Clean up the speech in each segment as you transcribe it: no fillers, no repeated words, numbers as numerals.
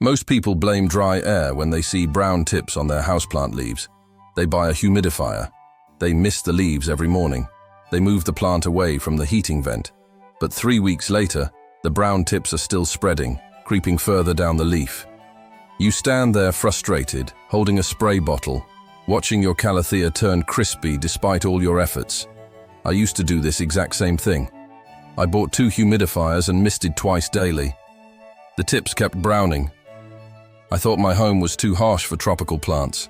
Most people blame dry air when they see brown tips on their houseplant leaves. They buy a humidifier. They mist the leaves every morning. They move the plant away from the heating vent. But 3 weeks later, the brown tips are still spreading, creeping further down the leaf. You stand there frustrated, holding a spray bottle, watching your calathea turn crispy despite all your efforts. I used to do this exact same thing. I bought 2 humidifiers and misted twice daily. The tips kept browning. I thought my home was too harsh for tropical plants.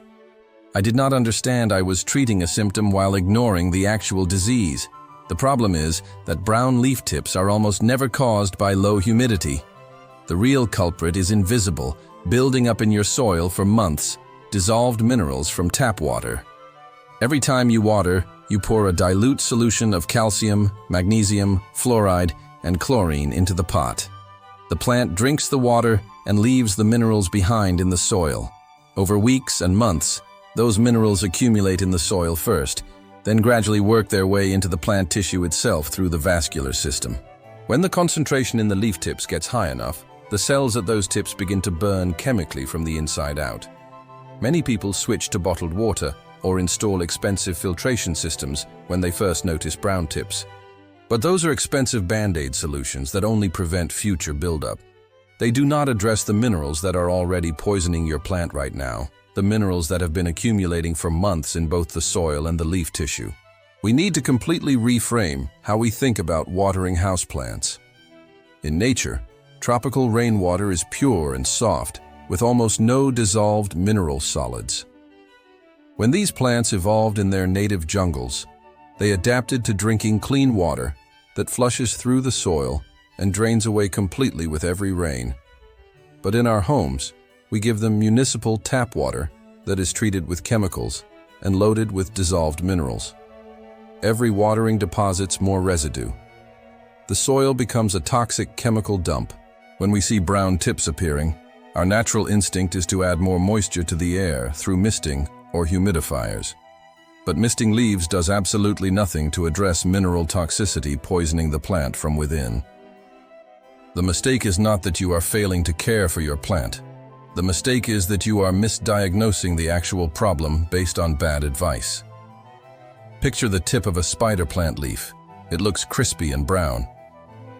I did not understand I was treating a symptom while ignoring the actual disease. The problem is that brown leaf tips are almost never caused by low humidity. The real culprit is invisible, building up in your soil for months, dissolved minerals from tap water. Every time you water, you pour a dilute solution of calcium, magnesium, fluoride, and chlorine into the pot. The plant drinks the water and leaves the minerals behind in the soil. Over weeks and months, those minerals accumulate in the soil first, then gradually work their way into the plant tissue itself through the vascular system. When the concentration in the leaf tips gets high enough, the cells at those tips begin to burn chemically from the inside out. Many people switch to bottled water or install expensive filtration systems when they first notice brown tips. But those are expensive band-aid solutions that only prevent future buildup. They do not address the minerals that are already poisoning your plant right now, the minerals that have been accumulating for months in both the soil and the leaf tissue. We need to completely reframe how we think about watering houseplants. In nature, tropical rainwater is pure and soft, with almost no dissolved mineral solids. When these plants evolved in their native jungles, they adapted to drinking clean water that flushes through the soil and drains away completely with every rain. But in our homes, we give them municipal tap water that is treated with chemicals and loaded with dissolved minerals. Every watering deposits more residue. The soil becomes a toxic chemical dump. When we see brown tips appearing, our natural instinct is to add more moisture to the air through misting or humidifiers. But misting leaves does absolutely nothing to address mineral toxicity poisoning the plant from within. The mistake is not that you are failing to care for your plant. The mistake is that you are misdiagnosing the actual problem based on bad advice. Picture the tip of a spider plant leaf. It looks crispy and brown.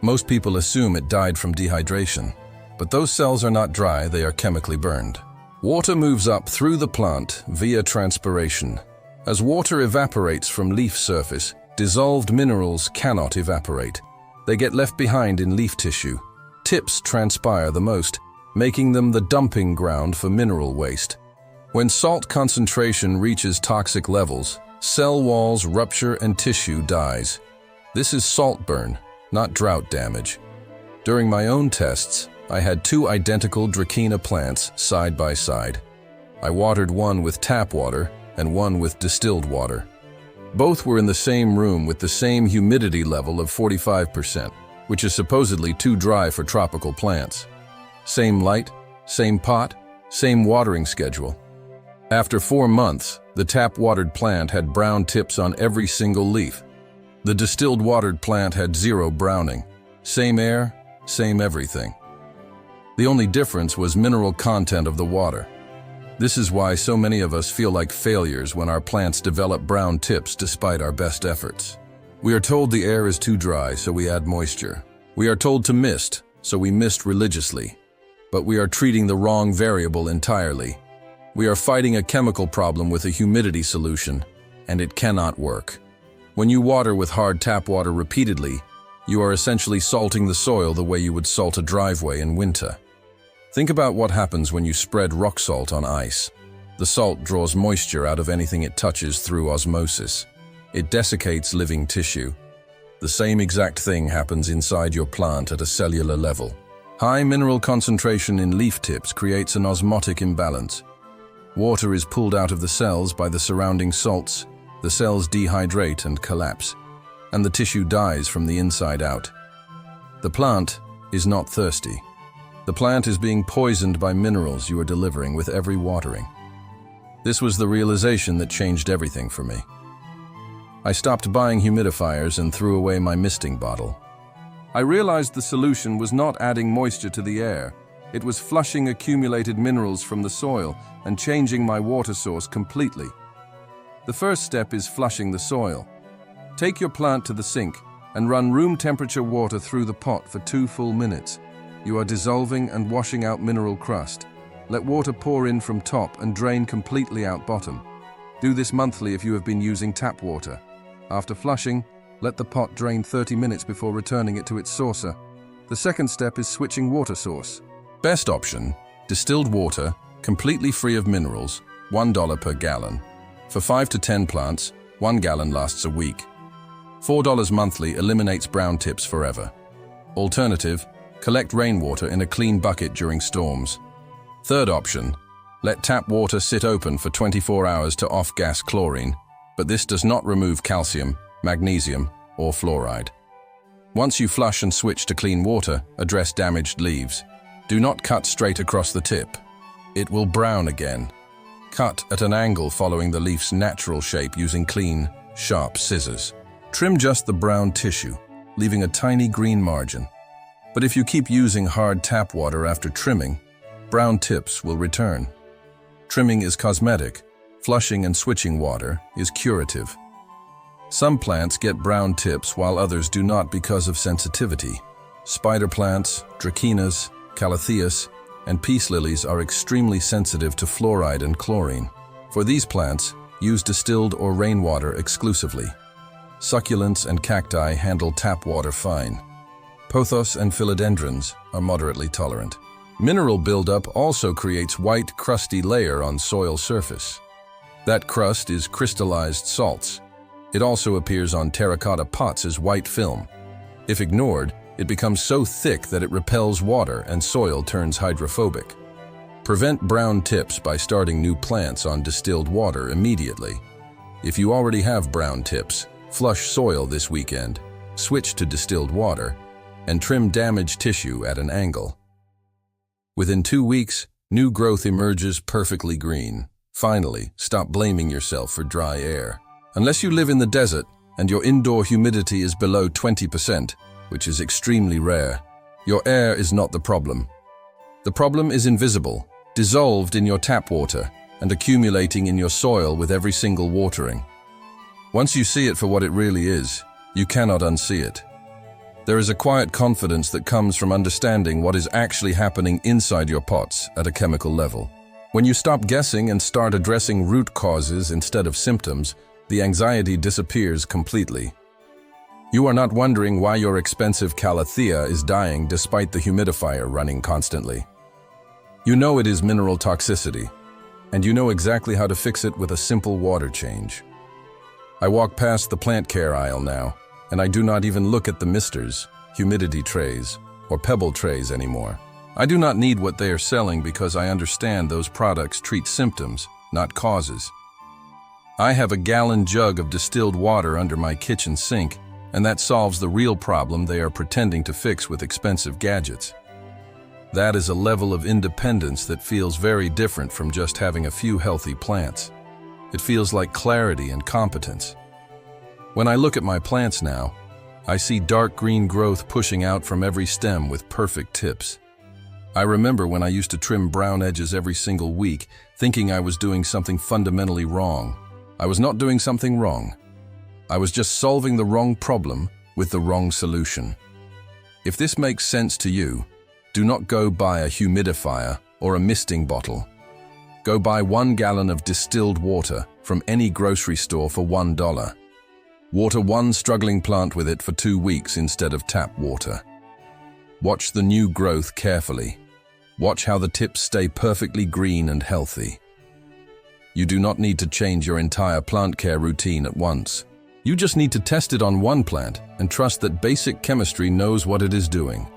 Most people assume it died from dehydration, but those cells are not dry, they are chemically burned. Water moves up through the plant via transpiration. As water evaporates from leaf surface, dissolved minerals cannot evaporate. They get left behind in leaf tissue. Tips transpire the most, making them the dumping ground for mineral waste. When salt concentration reaches toxic levels, cell walls rupture and tissue dies. This is salt burn, not drought damage. During my own tests, I had 2 identical Dracaena plants side by side. I watered one with tap water and one with distilled water. Both were in the same room with the same humidity level of 45%, which is supposedly too dry for tropical plants. Same light, same pot, same watering schedule. After 4 months, the tap-watered plant had brown tips on every single leaf. The distilled-watered plant had 0 browning. Same air, same everything. The only difference was mineral content of the water. This is why so many of us feel like failures when our plants develop brown tips despite our best efforts. We are told the air is too dry, so we add moisture. We are told to mist, so we mist religiously. But we are treating the wrong variable entirely. We are fighting a chemical problem with a humidity solution, and it cannot work. When you water with hard tap water repeatedly, you are essentially salting the soil the way you would salt a driveway in winter. Think about what happens when you spread rock salt on ice. The salt draws moisture out of anything it touches through osmosis. It desiccates living tissue. The same exact thing happens inside your plant at a cellular level. High mineral concentration in leaf tips creates an osmotic imbalance. Water is pulled out of the cells by the surrounding salts. The cells dehydrate and collapse, and the tissue dies from the inside out. The plant is not thirsty. The plant is being poisoned by minerals you are delivering with every watering. This was the realization that changed everything for me. I stopped buying humidifiers and threw away my misting bottle. I realized the solution was not adding moisture to the air, It was flushing accumulated minerals from the soil and changing my water source completely. The first step is flushing the soil. Take your plant to the sink and run room temperature water through the pot for 2 full minutes. You are dissolving and washing out mineral crust. Let water pour in from top and drain completely out bottom. Do this monthly if you have been using tap water. After flushing, let the pot drain 30 minutes before returning it to its saucer. The second step is switching water source. Best option, distilled water, completely free of minerals, $1 per gallon. For 5 to 10 plants, 1 gallon lasts a week. $4 monthly eliminates brown tips forever. Alternative, collect rainwater in a clean bucket during storms. Third option, let tap water sit open for 24 hours to off-gas chlorine, but this does not remove calcium, magnesium, or fluoride. Once you flush and switch to clean water, address damaged leaves. Do not cut straight across the tip. It will brown again. Cut at an angle following the leaf's natural shape using clean, sharp scissors. Trim just the brown tissue, leaving a tiny green margin. But if you keep using hard tap water after trimming, brown tips will return. Trimming is cosmetic. Flushing and switching water is curative. Some plants get brown tips while others do not because of sensitivity. Spider plants, dracaenas, calatheas, and peace lilies are extremely sensitive to fluoride and chlorine. For these plants, use distilled or rainwater exclusively. Succulents and cacti handle tap water fine. Pothos and philodendrons are moderately tolerant. Mineral buildup also creates white, crusty layer on soil surface. That crust is crystallized salts. It also appears on terracotta pots as white film. If ignored, it becomes so thick that it repels water and soil turns hydrophobic. Prevent brown tips by starting new plants on distilled water immediately. If you already have brown tips, flush soil this weekend, switch to distilled water, and trim damaged tissue at an angle. Within 2 weeks, new growth emerges perfectly green. Finally, stop blaming yourself for dry air. Unless you live in the desert and your indoor humidity is below 20%, which is extremely rare, your air is not the problem. The problem is invisible, dissolved in your tap water and accumulating in your soil with every single watering. Once you see it for what it really is, you cannot unsee it. There is a quiet confidence that comes from understanding what is actually happening inside your pots at a chemical level. When you stop guessing and start addressing root causes instead of symptoms, the anxiety disappears completely. You are not wondering why your expensive calathea is dying despite the humidifier running constantly. You know it is mineral toxicity, and you know exactly how to fix it with a simple water change. I walk past the plant care aisle now, and I do not even look at the misters, humidity trays, or pebble trays anymore. I do not need what they are selling because I understand those products treat symptoms, not causes. I have a gallon jug of distilled water under my kitchen sink, and that solves the real problem they are pretending to fix with expensive gadgets. That is a level of independence that feels very different from just having a few healthy plants. It feels like clarity and competence. When I look at my plants now, I see dark green growth pushing out from every stem with perfect tips. I remember when I used to trim brown edges every single week, thinking I was doing something fundamentally wrong. I was not doing something wrong. I was just solving the wrong problem with the wrong solution. If this makes sense to you, do not go buy a humidifier or a misting bottle. Go buy 1 gallon of distilled water from any grocery store for $1. Water one struggling plant with it for 2 weeks instead of tap water. Watch the new growth carefully. Watch how the tips stay perfectly green and healthy. You do not need to change your entire plant care routine at once. You just need to test it on one plant and trust that basic chemistry knows what it is doing.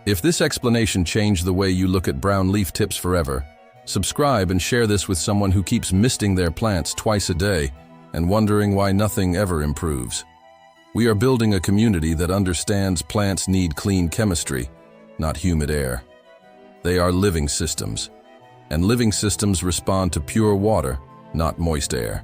If this explanation changed the way you look at brown leaf tips forever, subscribe and share this with someone who keeps misting their plants twice a day and wondering why nothing ever improves. We are building a community that understands plants need clean chemistry, not humid air. They are living systems, and living systems respond to pure water, not moist air.